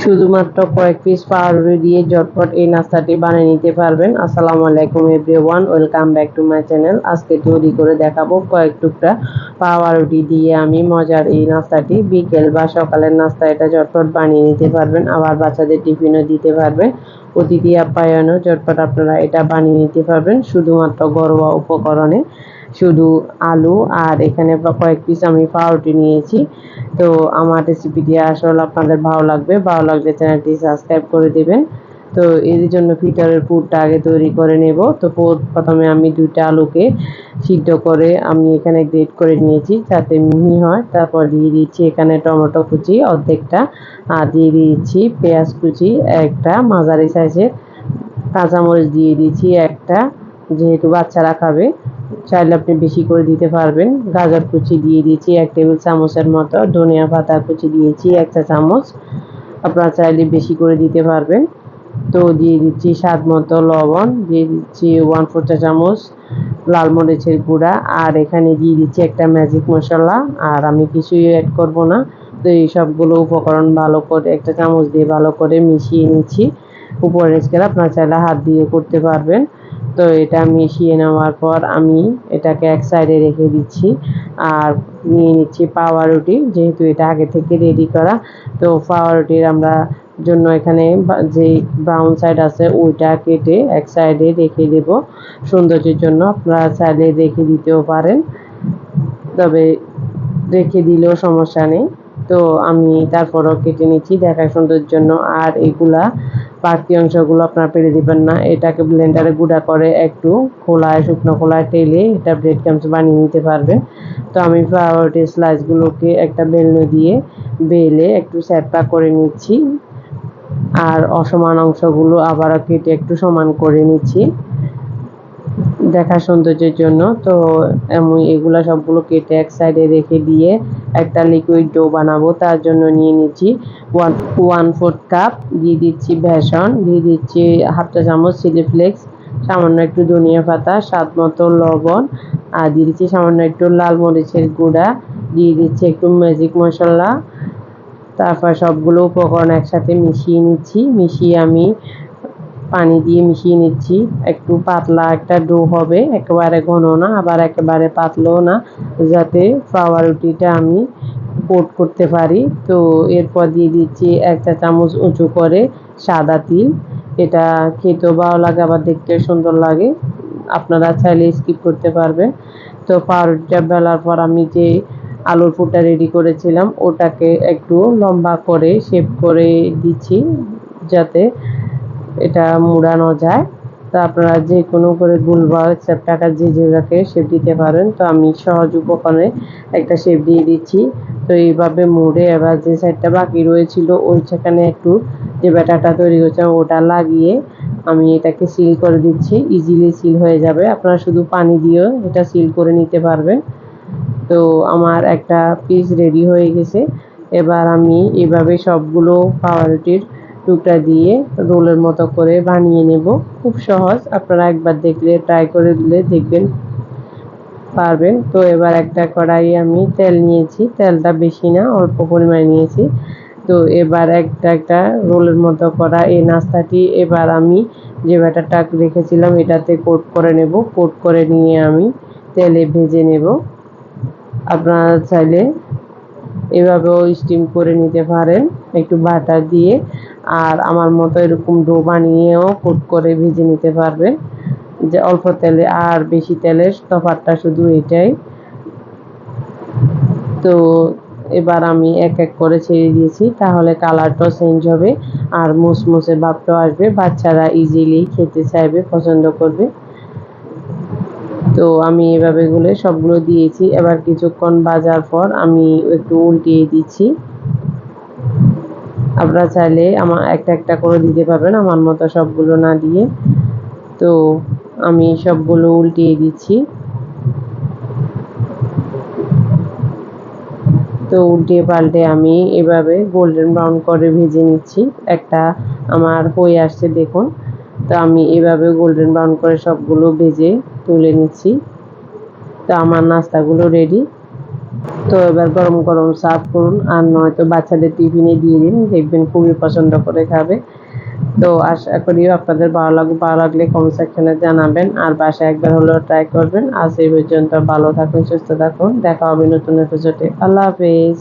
শুধুমাত্র কয়েক পিস পাউরুটি দিয়ে ঝটপট এই নাস্তাটি বানিয়ে নিতে পারবেন। আসসালামু আলাইকুম everyone, welcome back to my channel. আজকে তৈরি করে দেখাবো কয়েক টুকরা পাউরুটি দিয়ে আমি মজার এই নাস্তাটি। বিকেল বা সকালের নাস্তা এটা ঝটপট বানিয়ে নিতে পারবেন, আবার বাচ্চাদের টিফিনও দিতে পারবেন, অতিথি আপ্যায়নও ঝটপট আপনারা এটা বানিয়ে নিতে পারবেন শুধুমাত্র ঘরোয়া উপকরণে। শুধু আলু আর এখানে কয়েক পিস আমি পাউরুটি নিয়েছি। তো আমার রেসিপিটি আসলে আপনাদের ভালো লাগলে চ্যানেলটি সাবস্ক্রাইব করে দেবেন। তো এর জন্য ভিতরের পুরটা আগে তৈরি করে নেব। তো প্রথমে আমি 2টা আলুকে সিদ্ধ করে আমি এখানে গ্রেট করে নিয়েছি যাতে মিহি হয়। তারপর দিয়ে দিচ্ছি এখানে টমেটো কুচি অর্ধেকটা, আর দিয়ে দিচ্ছি পেঁয়াজ কুচি একটা মাঝারি সাইজের, কাঁচামরিচ দিয়ে দিচ্ছি একটা, যেহেতু বাচ্চারা খাবে চাইলে আপনি বেশি করে দিতে পারবেন। গাজর কুচি দিয়ে দিয়েছি 1 টেবিল চামচের মতো, ধনিয়া পাতা কুচি দিয়েছি 1 চা চামচ, আপনারা চাইলে বেশি করে দিতে পারবেন। তো দিয়ে দিচ্ছি স্বাদ মতো লবণ, দিয়ে দিচ্ছি 1/4 চা চামচ লাল মরিচের গুঁড়া, আর এখানে দিয়ে দিচ্ছি একটা ম্যাজিক মশলা, আর আমি কিছুই অ্যাড করব না। তো এই সবগুলো উপকরণ ভালো করে একটা চামচ দিয়ে ভালো করে মিশিয়ে নিচ্ছি। উপরের স্কেল আপনারা চাইলে হাত দিয়ে করতে পারবেন। তো এটা মিশিয়ে নেওয়ার পর আমি এটাকে এক সাইডে রেখে দিচ্ছি, আর নিয়ে নিচ্ছি পাউরুটি, যেহেতু এটা আগে থেকে রেডি করা। তো পাউরুটির আমরা জন্য এখানে যে ব্রাউন সাইড আছে ওইটা কেটে এক সাইডে রেখে দেব সৌন্দর্যের জন্য। আপনারা চাইলে রেখে দিতেও পারেন, তবে রেখে দিলেও সমস্যা নেই। তো আমি তারপরও কেটে নিচ্ছি দেখার সুন্দরের জন্য। আর এগুলা বাকি অংশগুলো আপনারা ফেলে দিবেন না, এটাকে ব্লেন্ডারে গুঁড়া করে একটু শুকনো খোলায় টেলে এটা ব্রেড ক্রাম্বস বানিয়ে নিতে পারবেন। তো আমি পাউরুটির স্লাইসগুলোকে একটা বেলনা দিয়ে বেলে একটু চ্যাপটা করে নিচ্ছি, আর অসমান অংশগুলো আবারও কেটে একটু সমান করে নিচ্ছি দেখার সৌন্দর্যের জন্য। তো আমি এগুলা সবগুলো কেটে এক সাইডে রেখে দিয়ে একটা লিকুইড ডো বানাবো। তার জন্য নিয়ে নিচ্ছি 1/4 কাপ, দিয়ে দিচ্ছি বেসন, দিয়ে দিচ্ছি 1/2 চা চামচ চিলি ফ্লেক্স, সামান্য একটু ধনিয়া পাতা, স্বাদ মতো লবণ, আর দিয়ে দিচ্ছি সামান্য একটু লাল মরিচের গুঁড়া, দিয়ে দিচ্ছি একটু ম্যাজিক মশলা। তারপর সবগুলো উপকরণ একসাথে মিশিয়ে নিচ্ছি, মিশিয়ে আমি পানি দিয়ে মিশিয়ে নিচ্ছি। একটু পাতলা একটা ডো হবে, একেবারে ঘন না আবার একেবারে পাতলাও না, যাতে পাউরুটিটা আমি কোট করতে পারি। তো এরপর দিয়ে দিচ্ছি 1 চা চামচ উঁচু করে সাদা তিল, এটা খেতেও ভালো লাগে আবার দেখতেও সুন্দর লাগে, আপনারা চাইলে স্কিপ করতে পারবেন। তো পাউরুটিটা বেলার পর আমি যে আলুর পুরটা রেডি করেছিলাম ওটাকে একটু লম্বা করে শেপ করে দিচ্ছি যাতে এটা মুড়ানো যায়। তো আপনারা যে কোনো করে গোল বা চ্যাপ্টাটা যে যেটাকে শেপ দিতে পারেন। তো আমি সহজ উপকরণে একটা শেপ দিয়ে দিচ্ছি। তো এইভাবে মুড়ে এবার যে সাইডটা বাকি রয়েছিল ওই সেখানে একটু যে ব্যাটারটা তৈরি হয়েছে ওটা লাগিয়ে আমি এটাকে সিল করে দিচ্ছি। ইজিলি সিল হয়ে যাবে, আপনারা শুধু পানি দিয়েও এটা সিল করে নিতে পারবেন। তো আমার একটা পিস রেডি হয়ে গেছে। এবার আমি এভাবে সবগুলো পাউরুটির টুকরা দিয়ে রোলের মতো করে বানিয়ে নেব। খুব সহজ, আপনারা একবার দেখলে ট্রাই করে দিলে দেখবেন পারবেন। তো এবার একটা কড়াইয়ে আমি তেল নিয়েছি, তেলটা বেশি না অল্প পরিমাণে নিয়েছি। তো এবার একটা রোলের মতো করা এই নাস্তাটি এবার আমি যে ব্যাটারটা রেখেছিলাম এটাতে কোট করে নেব। কোট করে নিয়ে আমি তেলে ভেজে নেব। আপনারা চাইলে এভাবেও স্টিম করে নিতে পারেন একটু বাটার দিয়ে, আর আমার মতো এরকম ডো বানিয়েও কোট করে ভেজে নিতে পারবেন, যে অল্প তেলে আর বেশি তেলের তফাৎটা শুধু এটাই। তো এবার আমি এক এক করে ছেড়ে দিয়েছি, তাহলে কালারটাও চেঞ্জ হবে আর মুসমুসে ভাবটাও আসবে, বাচ্চারা ইজিলি খেতে চাইবে, পছন্দ করবে। তো আমি এভাবে সবগুলো দিয়েছি। এবার কিছুক্ষণ ভাজার পর আমি একটু উল্টিয়ে দিচ্ছি, আপনারা চাইলে আমার একটা একটা করে দিতে পারবেন আমার মতো সবগুলো না দিয়ে। তো আমি সবগুলো উল্টিয়ে দিচ্ছি। তো উল্টে পাল্টে আমি এভাবে গোল্ডেন ব্রাউন করে ভেজে নিচ্ছি। একটা আমার হয়ে আসছে দেখুন। তো আমি এভাবে গোল্ডেন ব্রাউন করে সবগুলো ভেজে তুলে নিচ্ছি। তো আমার নাস্তাগুলো রেডি। তো এবার গরম গরম সার্ভ করুন, আর নয়তো বাচ্চাদের টিফিনে দিয়ে দিন, দেখবেন খুবই পছন্দ করে খাবে। তো আশা করি আপনাদের ভালো লাগলে কমেন্ট সেকশনে জানাবেন, আর বাসায় একবার হলেও ট্রাই করবেন। আজ এই পর্যন্ত, ভালো থাকুন, সুস্থ থাকুন, দেখা হবে নতুন এপিসোডে। আল্লাহ হাফেজ।